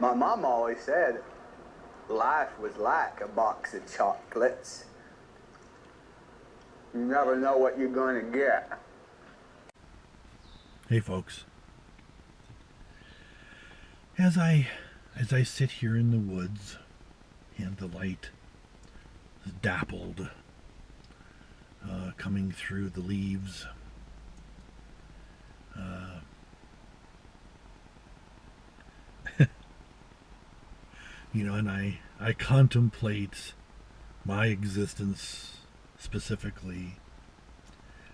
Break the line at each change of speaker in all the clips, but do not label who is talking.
My mom always said life was like a box of chocolates. You never know what you're going to get.
Hey folks, as I sit here in the woods and the light is dappled coming through the leaves, and I contemplate my existence specifically,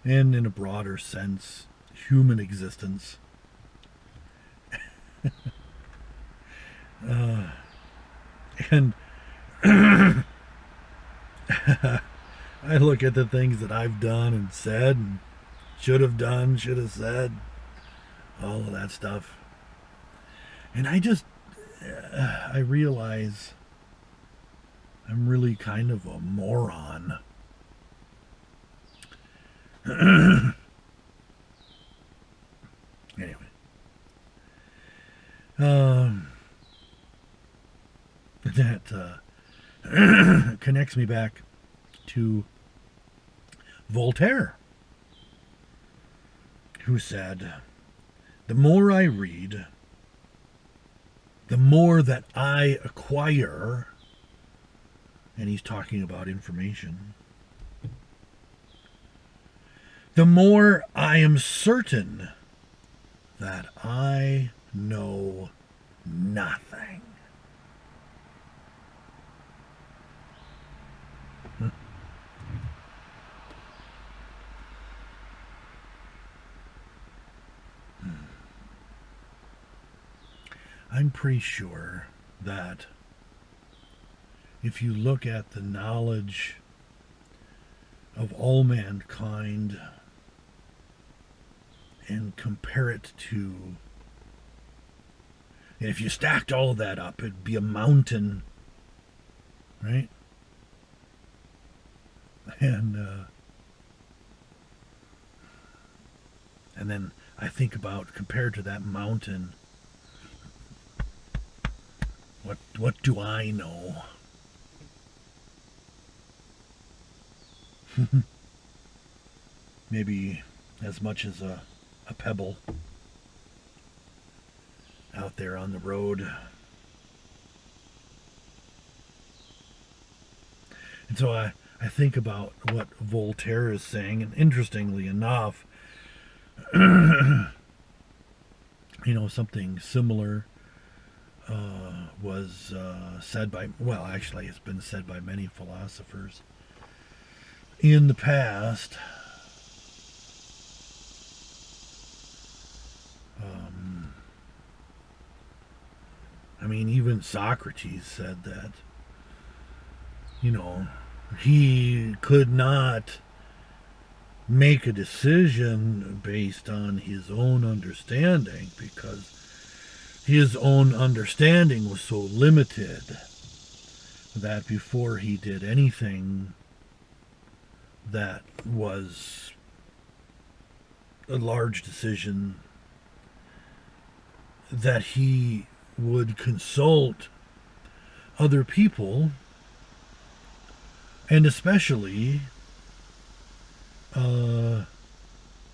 and in a broader sense, human existence. And I look at the things that I've done and said and should have done, should have said, all of that stuff. And I realize I'm really kind of a moron. Anyway. That connects me back to Voltaire, who said, "The more I read, the more that I acquire," and he's talking about information, "the more I am certain that I know nothing." I'm pretty sure that if you look at the knowledge of all mankind and compare it to, and if you stacked all of that up, it'd be a mountain, right? And then I think about, compared to that mountain, what do I know? Maybe as much as a pebble out there on the road. And so I think about what Voltaire is saying, and interestingly enough, something similar was said by, well, actually it's been said by many philosophers in the past. Even Socrates said that, he could not make a decision based on his own understanding, because his own understanding was so limited that before he did anything that was a large decision, that he would consult other people, and especially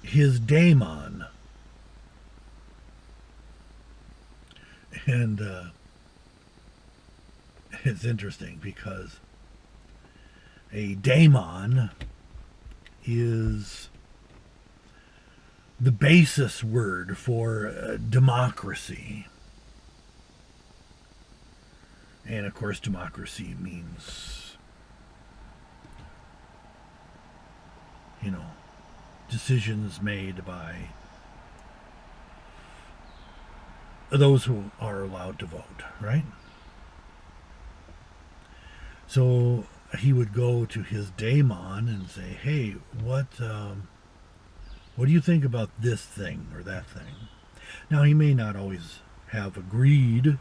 his daemon. And it's interesting because a daemon is the basis word for democracy. And of course, democracy means, decisions made by those who are allowed to vote, right? So he would go to his daemon and say, "Hey, what do you think about this thing or that thing?" Now, he may not always have agreed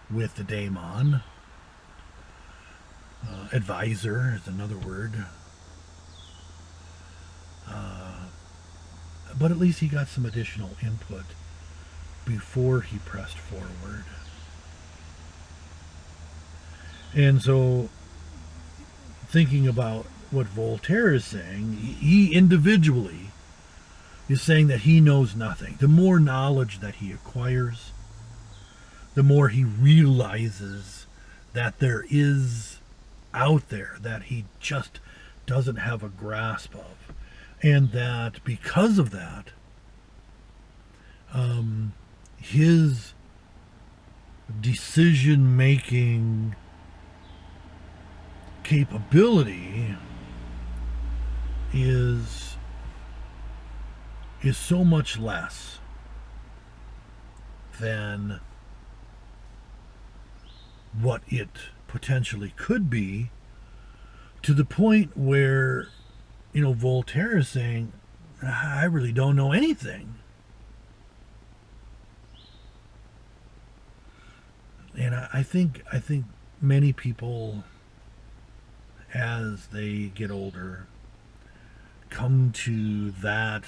with the daemon. Advisor is another word. But at least he got some additional input before he pressed forward. And so, thinking about what Voltaire is saying, he individually is saying that he knows nothing. The more knowledge that he acquires, the more he realizes that there is out there that he just doesn't have a grasp of. And that because of that, his decision making capability is so much less than what it potentially could be, to the point where, Voltaire is saying, I really don't know anything. And I think many people, as they get older, come to that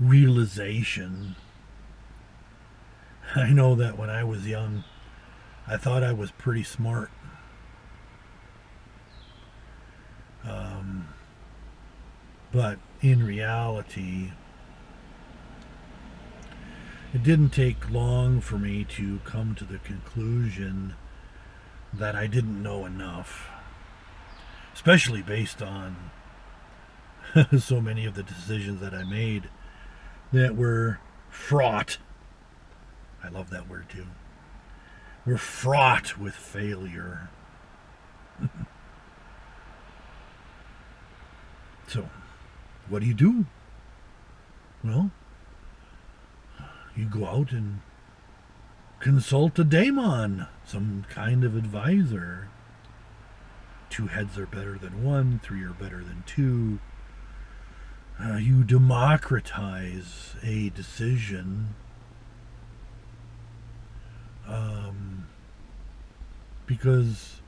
realization. I know that when I was young, I thought I was pretty smart. But in reality, it didn't take long for me to come to the conclusion that I didn't know enough, especially based on so many of the decisions that I made that were fraught. I love that word too. We're fraught with failure. So, what do? Well, you go out and consult a daemon, some kind of advisor. 2 heads are better than 1, 3 are better than 2. You democratize a decision, because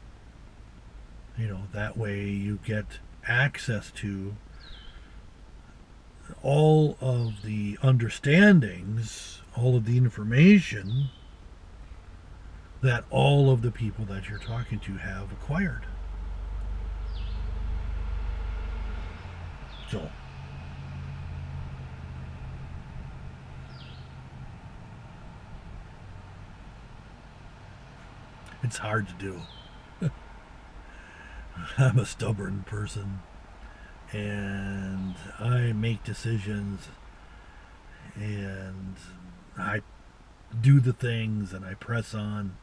that way you get access to all of the understandings, all of the information that all of the people that you're talking to have acquired. So, it's hard to do. I'm a stubborn person, and I make decisions, and I do the things, and I press on.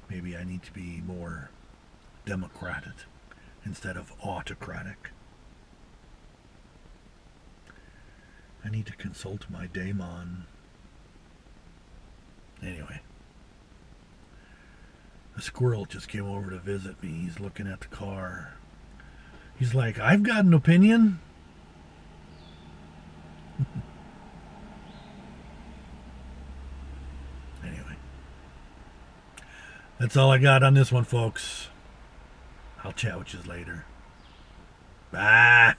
Maybe I need to be more democratic instead of autocratic. I need to consult my daemon. Anyway, a squirrel just came over to visit me. He's looking at the car. He's like, I've got an opinion. Anyway, that's all I got on this one, folks. I'll chat with you later. Bye.